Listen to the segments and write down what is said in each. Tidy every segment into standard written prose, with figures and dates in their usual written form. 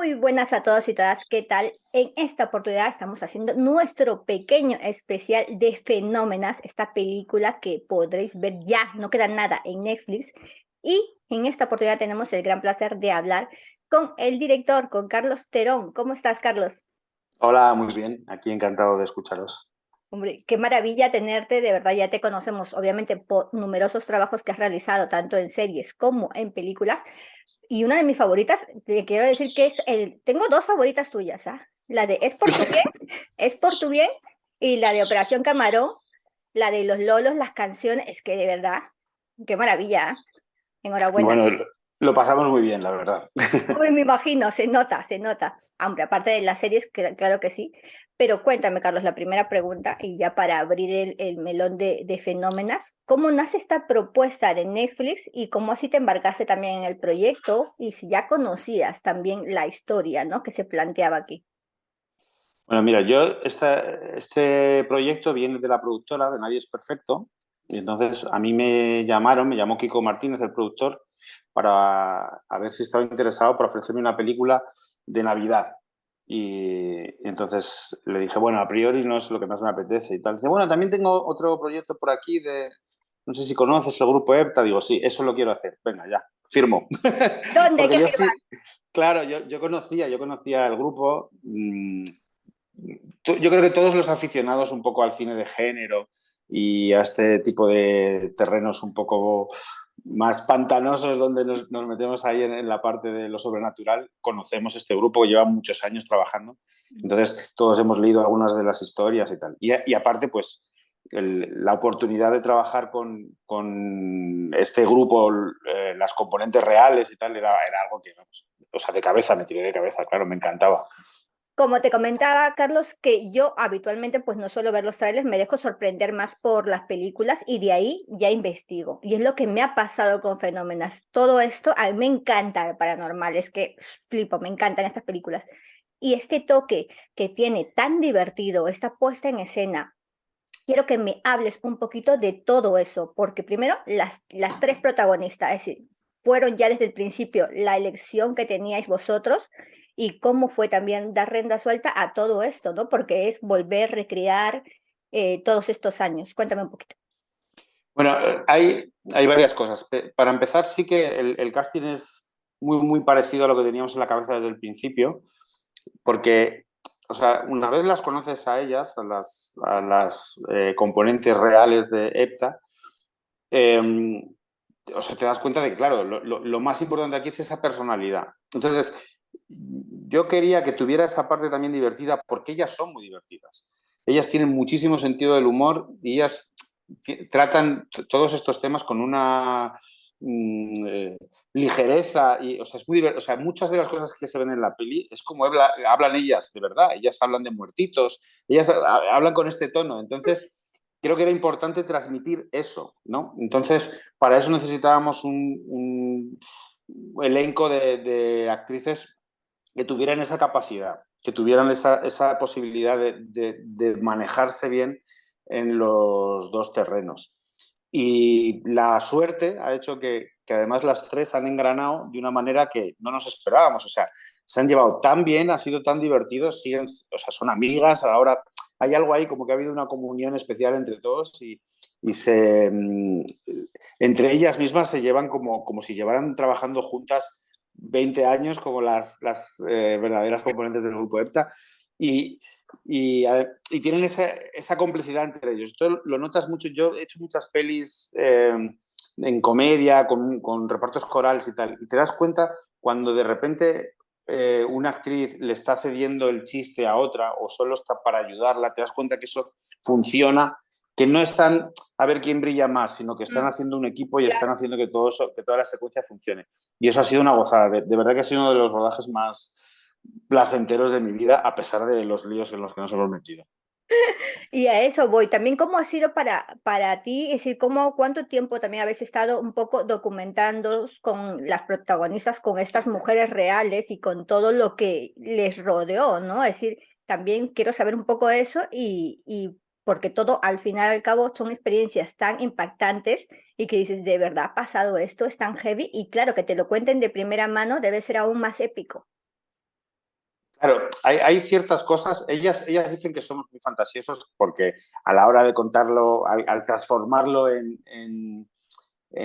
Muy buenas a todos y todas, ¿qué tal? En esta oportunidad estamos haciendo nuestro pequeño especial de Fenómenas, esta película que podréis ver ya, no queda nada en Netflix. Y en esta oportunidad tenemos el gran placer de hablar con el director, con Carlos Terón. ¿Cómo estás, Carlos? Hola, muy bien. Aquí encantado de escucharos. Hombre, qué maravilla tenerte, de verdad ya te conocemos, obviamente, por numerosos trabajos que has realizado, tanto en series como en películas. Y una de mis favoritas, te quiero decir que es tengo dos favoritas tuyas, ¿ah? La de Es por tu bien, y la de Operación Camarón, la de los Lolos, las canciones, es que de verdad, qué maravilla, ¿ah? Enhorabuena. Bueno, lo pasamos muy bien, la verdad. Hombre, me imagino, se nota, se nota. Hombre, aparte de las series, claro que sí. Pero cuéntame, Carlos, la primera pregunta, y ya para abrir el melón de fenómenos, ¿cómo nace esta propuesta de Netflix y cómo así te embarcaste también en el proyecto y si ya conocías también la historia, ¿no? Que se planteaba aquí. Bueno, mira, este proyecto viene de la productora de Nadie es Perfecto. Y entonces a mí me llamó Kiko Martínez, el productor, para a ver si estaba interesado por ofrecerme una película de Navidad. Y entonces le dije, bueno, a priori no es lo que más me apetece y tal. Dice, bueno, también tengo otro proyecto por aquí no sé si conoces el grupo EPTA. Digo, sí, eso lo quiero hacer. Venga, ya, firmo. ¿Dónde hay Porque que yo firmar? sí, claro, yo conocía el grupo. Yo creo que todos los aficionados un poco al cine de género y a este tipo de terrenos un poco más pantanosos donde nos metemos ahí en la parte de lo sobrenatural, conocemos este grupo que lleva muchos años trabajando. Entonces, todos hemos leído algunas de las historias y tal. Y aparte, pues, la oportunidad de trabajar con este grupo, las componentes reales y tal, era algo que, vamos, o sea, de cabeza, me tiré de cabeza, claro, me encantaba. Como te comentaba, Carlos, que yo habitualmente pues no suelo ver los trailers, me dejo sorprender más por las películas y de ahí ya investigo. Y es lo que me ha pasado con Fenómenas. Todo esto, a mí me encanta el paranormal, es que flipo, me encantan estas películas. Y este toque que tiene tan divertido, esta puesta en escena, quiero que me hables un poquito de todo eso, porque primero las tres protagonistas, es decir, fueron ya desde el principio la elección que teníais vosotros y cómo fue también dar rienda suelta a todo esto, ¿no? Porque es volver, recrear todos estos años. Cuéntame un poquito. Bueno, hay varias cosas. Para empezar, sí que el casting es muy parecido a lo que teníamos en la cabeza desde el principio, porque, o sea, una vez las conoces a ellas, a las componentes reales de EPTA, eh, o sea, te das cuenta de que, claro, lo más importante aquí es esa personalidad. Entonces, yo quería que tuviera esa parte también divertida porque ellas son muy divertidas. Ellas tienen muchísimo sentido del humor y ellas tratan todos estos temas con una ligereza y, o sea, o sea, muchas de las cosas que se ven en la peli es como hablan ellas, de verdad. Ellas hablan de muertitos, ellas hablan con este tono. Entonces, creo que era importante transmitir eso, ¿no? Entonces, para eso necesitábamos un elenco de actrices que tuvieran esa capacidad, que tuvieran esa posibilidad de manejarse bien en los dos terrenos. Y la suerte ha hecho que además las tres han engranado de una manera que no nos esperábamos. O sea, se han llevado tan bien, ha sido tan divertido, siguen, o sea, son amigas, ahora hay algo ahí como que ha habido una comunión especial entre todos y entre ellas mismas se llevan como si llevaran trabajando juntas 20 años como las verdaderas componentes del grupo EPTA y, y tienen esa complicidad entre ellos. Esto lo notas mucho. Yo he hecho muchas pelis en comedia, con repartos corales y tal, y te das cuenta cuando de repente una actriz le está cediendo el chiste a otra o solo está para ayudarla, te das cuenta que eso funciona, que no están a ver quién brilla más, sino que están Mm, haciendo un equipo y están claro. haciendo que toda la secuencia funcione. Y eso ha sido una gozada. De verdad que ha sido uno de los rodajes más placenteros de mi vida, a pesar de los líos en los que nos hemos metido. Y a eso voy. También, ¿cómo ha sido para ti? Es decir, ¿cuánto tiempo también habéis estado un poco documentando con las protagonistas, con estas mujeres reales y con todo lo que les rodeó, ¿no? Es decir, también quiero saber un poco de eso y porque todo al final al cabo son experiencias tan impactantes y que dices, de verdad ha pasado esto, es tan heavy y claro, que te lo cuenten de primera mano debe ser aún más épico. Claro, hay ciertas cosas, ellas dicen que somos muy fantasiosos porque a la hora de contarlo, al transformarlo en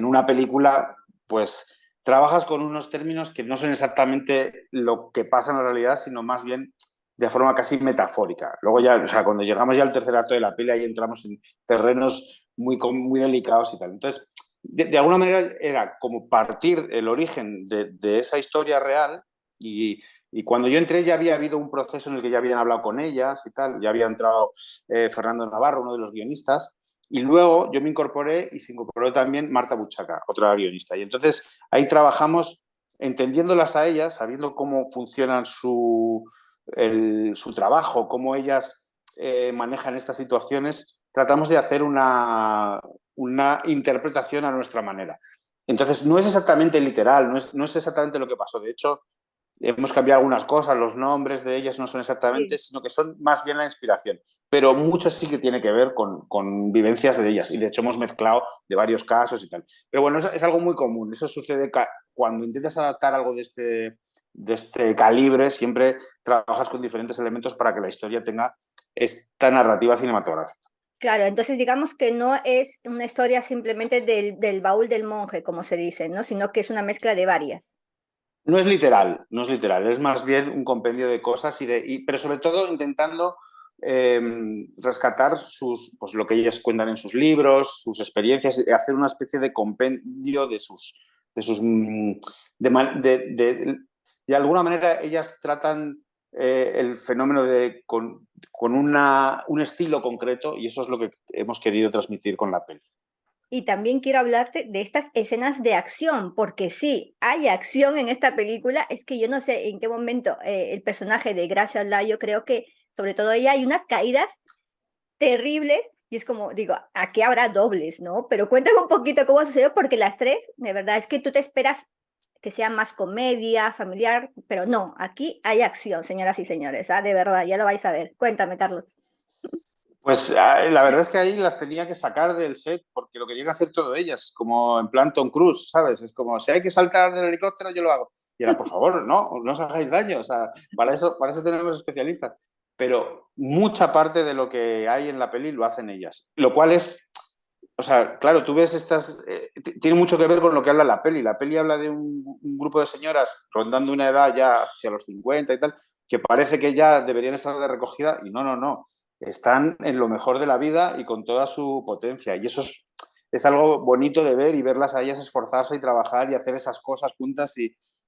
una película, pues trabajas con unos términos que no son exactamente lo que pasa en la realidad, sino más bien de forma casi metafórica. Luego ya, o sea, cuando llegamos ya al tercer acto de la peli, ahí entramos en terrenos muy delicados y tal. Entonces, de alguna manera era como partir el origen de esa historia real y cuando yo entré ya había habido un proceso en el que ya habían hablado con ellas y tal, ya había entrado Fernando Navarro, uno de los guionistas, y luego yo me incorporé y se incorporó también Marta Buchaca, otra guionista. Y entonces ahí trabajamos entendiéndolas a ellas, sabiendo cómo funcionan su trabajo, cómo ellas manejan estas situaciones, tratamos de hacer una interpretación a nuestra manera. Entonces no es exactamente literal, no es exactamente lo que pasó. De hecho, hemos cambiado algunas cosas, los nombres de ellas no son exactamente, Sí. sino que son más bien la inspiración. Pero mucho sí que tiene que ver con vivencias de ellas. Y de hecho hemos mezclado de varios casos y tal. Pero bueno, es algo muy común. Eso sucede cuando intentas adaptar algo de este calibre, siempre trabajas con diferentes elementos para que la historia tenga esta narrativa cinematográfica. Claro, entonces digamos que no es una historia simplemente del baúl del monje, como se dice, ¿no? Sino que es una mezcla de varias. No es literal, no es literal, es más bien un compendio de cosas, pero sobre todo intentando eh, rescatar pues, lo que ellas cuentan en sus libros, sus experiencias, hacer una especie de compendio de sus de, de alguna manera ellas tratan el fenómeno con un estilo concreto y eso es lo que hemos querido transmitir con la peli. Y también quiero hablarte de estas escenas de acción, porque sí, hay acción en esta película. Es que yo no sé en qué momento el personaje de Gracia Olayo, creo que sobre todo ella, hay unas caídas terribles y es como, digo, aquí habrá dobles, ¿no? Pero cuéntame un poquito cómo sucedió, porque las tres, de verdad, es que tú te esperas que sea más comedia, familiar, pero no, aquí hay acción, señoras y señores, ¿ah? De verdad, ya lo vais a ver. Cuéntame, Carlos. Pues la verdad es que ahí las tenía que sacar del set porque lo querían hacer todo ellas, como en plan Tom Cruise, ¿sabes? Es como, si hay que saltar del helicóptero, yo lo hago. Y era, por favor, no os hagáis daño, o sea, para eso tenemos especialistas. Pero mucha parte de lo que hay en la peli lo hacen ellas, lo cual es, o sea, claro, tú ves estas, tiene mucho que ver con lo que habla la peli. La peli habla de un grupo de señoras rondando una edad ya hacia los 50 y tal, que parece que ya deberían estar de recogida y no están en lo mejor de la vida y con toda su potencia. Y eso es algo bonito de ver y verlas a ellas esforzarse y trabajar y hacer esas cosas juntas.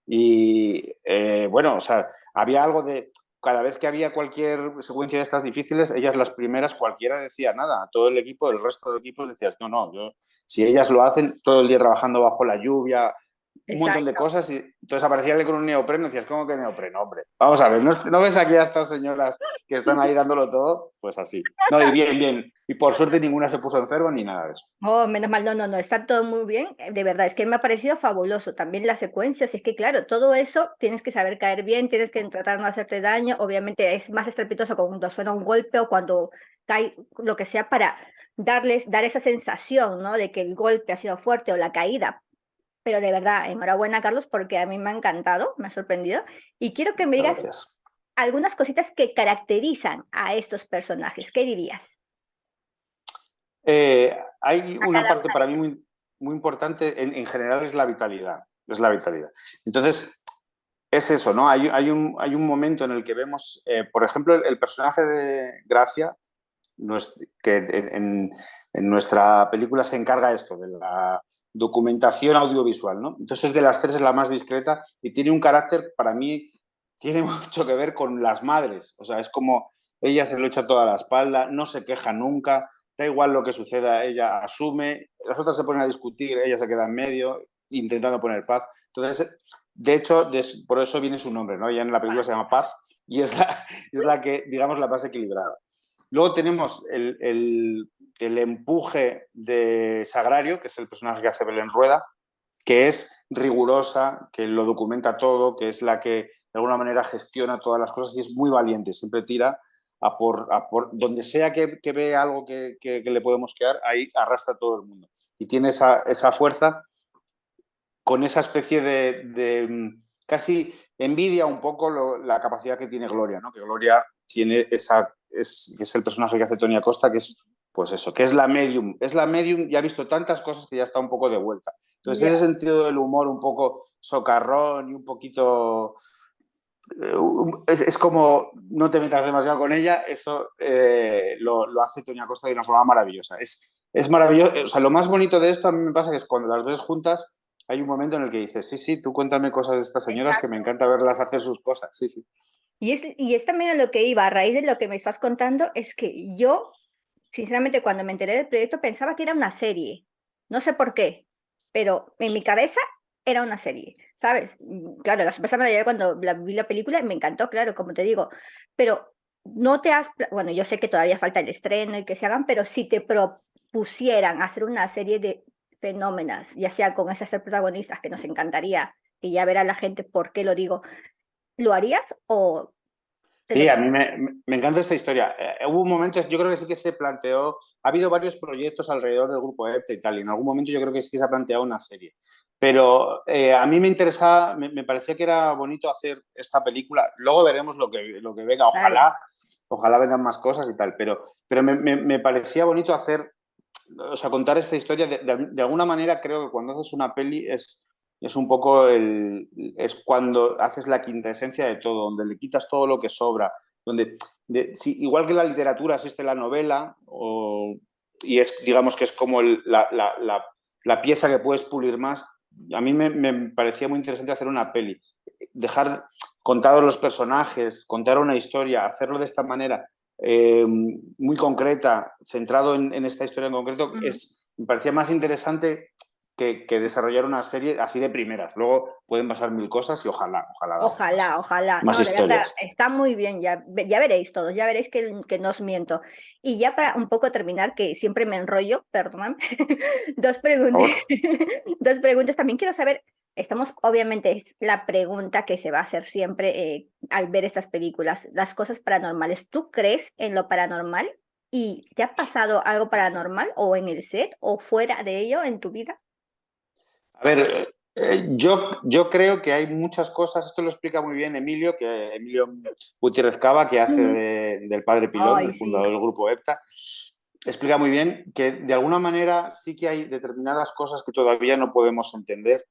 Bueno, o sea, había algo de. Cada vez que había cualquier secuencia de estas difíciles, ellas las primeras, cualquiera decía nada. Todo el equipo, el resto de equipos decías, si ellas lo hacen todo el día trabajando bajo la lluvia, un montón de Exacto. cosas y entonces aparecía con un neopreno y decías, ¿cómo que neopreno, hombre? Vamos a ver, ¿no ves aquí a estas señoras que están ahí dándolo todo? Pues así. No, y bien, bien. Y por suerte ninguna se puso enferma ni nada de eso. Oh, menos mal, no, no, no, está todo muy bien. De verdad, es que me ha parecido fabuloso. También las secuencias, es que claro, todo eso tienes que saber caer bien, tienes que tratar de no hacerte daño. Obviamente es más estrepitoso cuando suena un golpe o cuando cae lo que sea para dar esa sensación, ¿no? De que el golpe ha sido fuerte o la caída. Pero de verdad, enhorabuena, Carlos, porque a mí me ha encantado, me ha sorprendido. Y quiero que me digas Gracias. algunas cositas que caracterizan a estos personajes. ¿Qué dirías? Hay A una cada parte una para de mí ellas. muy importante, en general, es la vitalidad. Es la vitalidad. Entonces, es eso, ¿no? Hay un momento en el que vemos, por ejemplo, el personaje de Gracia, que en nuestra película se encarga esto, de la documentación audiovisual, ¿no? Entonces, de las tres es la más discreta y tiene un carácter, para mí, tiene mucho que ver con las madres. O sea, es como ella se lo echa toda la espalda, no se queja nunca, da igual lo que suceda, ella asume, las otras se ponen a discutir, ella se queda en medio, intentando poner paz. Entonces, de hecho, por eso viene su nombre, ¿no? Ella en la película se llama Paz y es la que, digamos, la más equilibrada. Luego tenemos el empuje de Sagrario, que es el personaje que hace Belén Rueda, que es rigurosa, que lo documenta todo, que es la que de alguna manera gestiona todas las cosas y es muy valiente, siempre tira a por donde sea que ve algo que le puede mosquear, ahí arrastra a todo el mundo. Y tiene esa fuerza con esa especie casi envidia un poco la capacidad que tiene Gloria, ¿no? Que Gloria tiene es el personaje que hace Tony Acosta, que es, pues eso, que es la medium y ha visto tantas cosas que ya está un poco de vuelta. Entonces, Ya. ese sentido del humor un poco socarrón y un poquito es como no te metas demasiado con ella, eso lo hace Tony Acosta de una forma maravillosa. Es maravilloso, o sea, lo más bonito de esto a mí me pasa que es cuando las ves juntas, hay un momento en el que dices, sí, sí, tú cuéntame cosas de estas señoras que me Exacto. encanta verlas hacer sus cosas, sí, sí. Y es también a lo que iba, a raíz de lo que me estás contando, es que yo, sinceramente, cuando me enteré del proyecto pensaba que era una serie. No sé por qué, pero en mi cabeza era una serie, ¿sabes? Claro, la sorpresa me la llevé cuando vi la película y me encantó, claro, como te digo, pero no te has, bueno, yo sé que todavía falta el estreno y que se hagan, pero si te propusieran hacer una serie de fenómenos, ya sea con esas protagonistas que nos encantaría, que ya verá la gente por qué lo digo, ¿lo harías o te lo Sí, a piensas? mí me encanta esta historia. Hubo un momento, yo creo que sí que se planteó, ha habido varios proyectos alrededor del grupo EPTA y tal, y en algún momento yo creo que sí que se ha planteado una serie. Pero a mí me interesaba, me parecía que era bonito hacer esta película. Luego veremos lo que venga, Claro. ojalá vengan más cosas y tal, pero me parecía bonito hacer, o sea, contar esta historia. De alguna manera creo que cuando haces una peli es un poco es cuando haces la quinta esencia de todo, donde le quitas todo lo que sobra, donde, sí, igual que la literatura existe la novela, y es, digamos que es como la pieza que puedes pulir más, a mí me parecía muy interesante hacer una peli, dejar contados los personajes, contar una historia, hacerlo de esta manera muy concreta, centrado en esta historia en concreto, Ujú. me parecía más interesante que desarrollar una serie así de primeras. Luego pueden pasar mil cosas y ojalá hagamos Ojalá, ojalá. más No, de verdad, historias. está muy bien, ya veréis todos, ya veréis que no os miento. Y ya para un poco terminar, que siempre me enrollo, perdón, dos Por preguntas, favor. dos preguntas. También quiero saber, obviamente es la pregunta que se va a hacer siempre al ver estas películas, las cosas paranormales. ¿Tú crees en lo paranormal? ¿Y te ha pasado algo paranormal o en el set o fuera de ello en tu vida? A ver, yo creo que hay muchas cosas, esto lo explica muy bien Emilio Gutiérrez Cava, que hace Ujú. del padre Pilón, Ay, el sí. fundador del grupo EPTA, explica muy bien que de alguna manera sí que hay determinadas cosas que todavía no podemos entender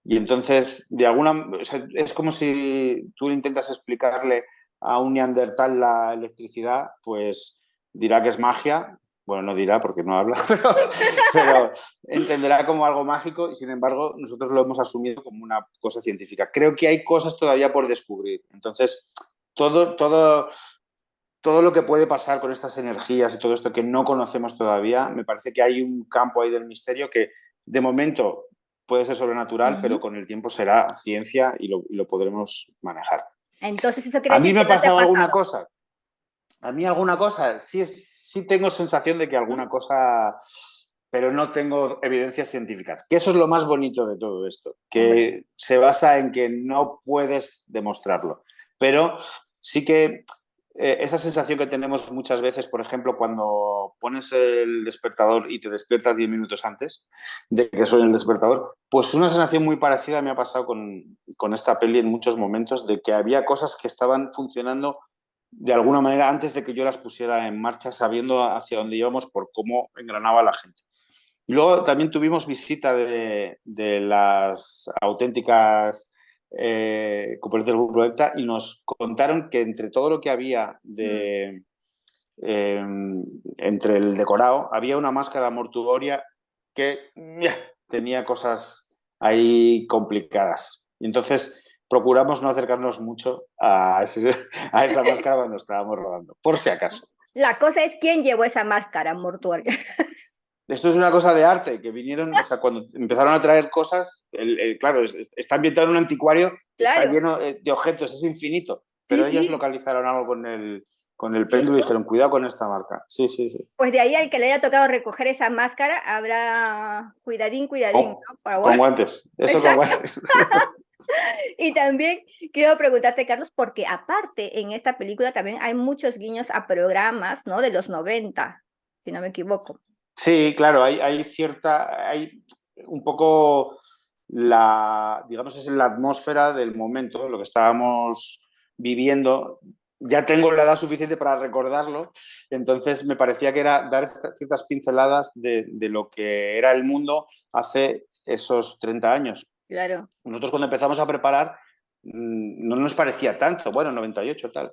y entonces o sea, es como si tú intentas explicarle a un neandertal la electricidad, pues dirá que es magia, bueno, no dirá porque no habla, pero entenderá como algo mágico y sin embargo nosotros lo hemos asumido como una cosa científica. Creo que hay cosas todavía por descubrir. Entonces, todo lo que puede pasar con estas energías y todo esto que no conocemos todavía, me parece que hay un campo ahí del misterio que de momento puede ser sobrenatural, pero Ujú. con el tiempo será ciencia y lo podremos manejar. Entonces, eso quiere ¿A mí decir me que ha no te ha pasado alguna pasado. cosa? A mí alguna cosa, sí, sí tengo sensación de que Ujú. alguna cosa, pero no tengo evidencias científicas. Que eso es lo más bonito de todo esto, Hombre. que se basa en que no puedes demostrarlo. Pero sí que esa sensación que tenemos muchas veces, por ejemplo, cuando pones el despertador y te despiertas 10 minutos antes de que suene el despertador, pues una sensación muy parecida me ha pasado con esta peli en muchos momentos, de que había cosas que estaban funcionando de alguna manera antes de que yo las pusiera en marcha, sabiendo hacia dónde íbamos por cómo engranaba la gente. Y luego también tuvimos visita de las auténticas compañeros del grupo EPTA y nos contaron que entre todo lo que había Mm. eh, entre el decorado, había una máscara mortuoria que tenía cosas ahí complicadas. Y entonces procuramos no acercarnos mucho a esa máscara cuando estábamos rodando, por si acaso. La cosa es quién llevó esa máscara mortuoria. Esto es una cosa de arte, que vinieron, o sea, cuando empezaron a traer cosas, claro, está ambientado en un anticuario que está Claro, lleno de objetos, es infinito, sí, pero ellas sí. localizaron algo con el Y péndulo y dijeron, cuidado con esta marca. Sí, sí, sí. pues de ahí al que le haya tocado recoger esa máscara habrá cuidadín, Con, cuidadín, ¿no? Para con guantes, eso con Exacto. guantes. Y también quiero preguntarte, Carlos, porque aparte en esta película también hay muchos guiños a programas, ¿no? De los 90, si no me equivoco. Sí, claro, hay un poco. digamos, es la atmósfera del momento, lo que estábamos viviendo. Ya tengo la edad suficiente para recordarlo, entonces me parecía que era dar ciertas pinceladas de lo que era el mundo hace esos 30 años. Claro. Nosotros cuando empezamos a preparar no nos parecía tanto, bueno, 98 tal,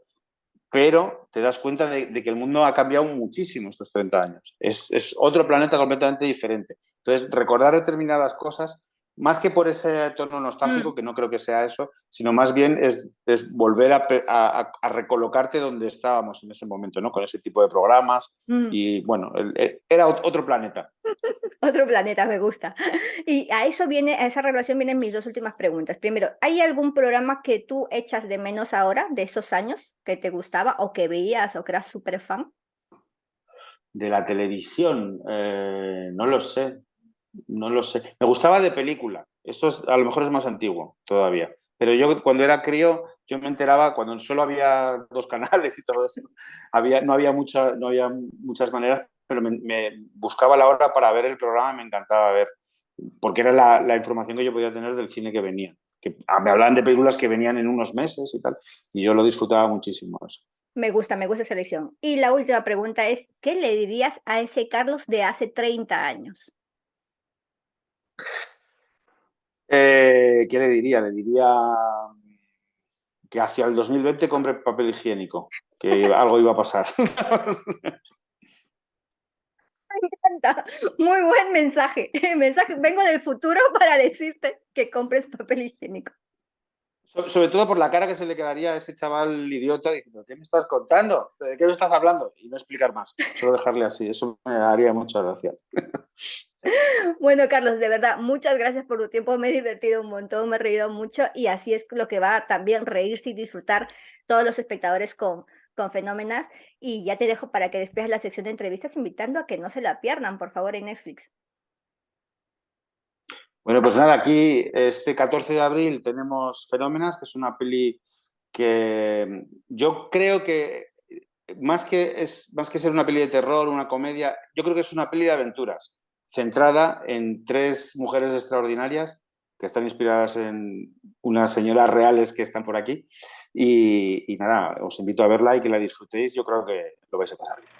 pero te das cuenta de que el mundo ha cambiado muchísimo estos 30 años. Es otro planeta completamente diferente. Entonces, recordar determinadas cosas, más que por ese tono nostálgico, Mm. que no creo que sea eso, sino más bien es volver a recolocarte donde estábamos en ese momento, ¿no? Con ese tipo de programas. Mm. Y bueno, era otro planeta. Otro planeta, me gusta. Y a eso viene, a esa relación vienen mis dos últimas preguntas. Primero, ¿hay algún programa que tú echas de menos ahora, de esos años, que te gustaba o que veías o que eras súper fan? De la televisión, no lo sé. No lo sé. Me gustaba de película. A lo mejor es más antiguo todavía. Pero yo cuando era crío, yo me enteraba, cuando solo había dos canales y todo eso, no había muchas maneras, pero me buscaba la hora para ver el programa y me encantaba ver, porque era la información que yo podía tener del cine que venía. Que me hablaban de películas que venían en unos meses y tal, y yo lo disfrutaba muchísimo eso. Me gusta esa elección. Y la última pregunta es, ¿qué le dirías a ese Carlos de hace 30 años? ¿Qué le diría? Le diría que hacia el 2020 compre papel higiénico, que algo iba a pasar. Me encanta, muy buen mensaje. Mensaje, vengo del futuro para decirte que compres papel higiénico. Sobre todo por la cara que se le quedaría a ese chaval idiota diciendo, ¿qué me estás contando? ¿De qué me estás hablando? Y no explicar más, solo dejarle así. Eso me haría mucha gracia. Bueno, Carlos, de verdad, muchas gracias por tu tiempo. Me he divertido un montón, me he reído mucho y así es lo que va también reírse y disfrutar todos los espectadores con Fenómenas. Y ya te dejo para que despejes la sección de entrevistas, invitando a que no se la pierdan, por favor, en Netflix. Bueno, pues nada, aquí este 14 de abril tenemos Fenómenas, que es una peli que yo creo que más que ser una peli de terror, una comedia, yo creo que es una peli de aventuras, centrada en tres mujeres extraordinarias que están inspiradas en unas señoras reales que están por aquí. Y nada, os invito a verla y que la disfrutéis. Yo creo que lo vais a pasar bien.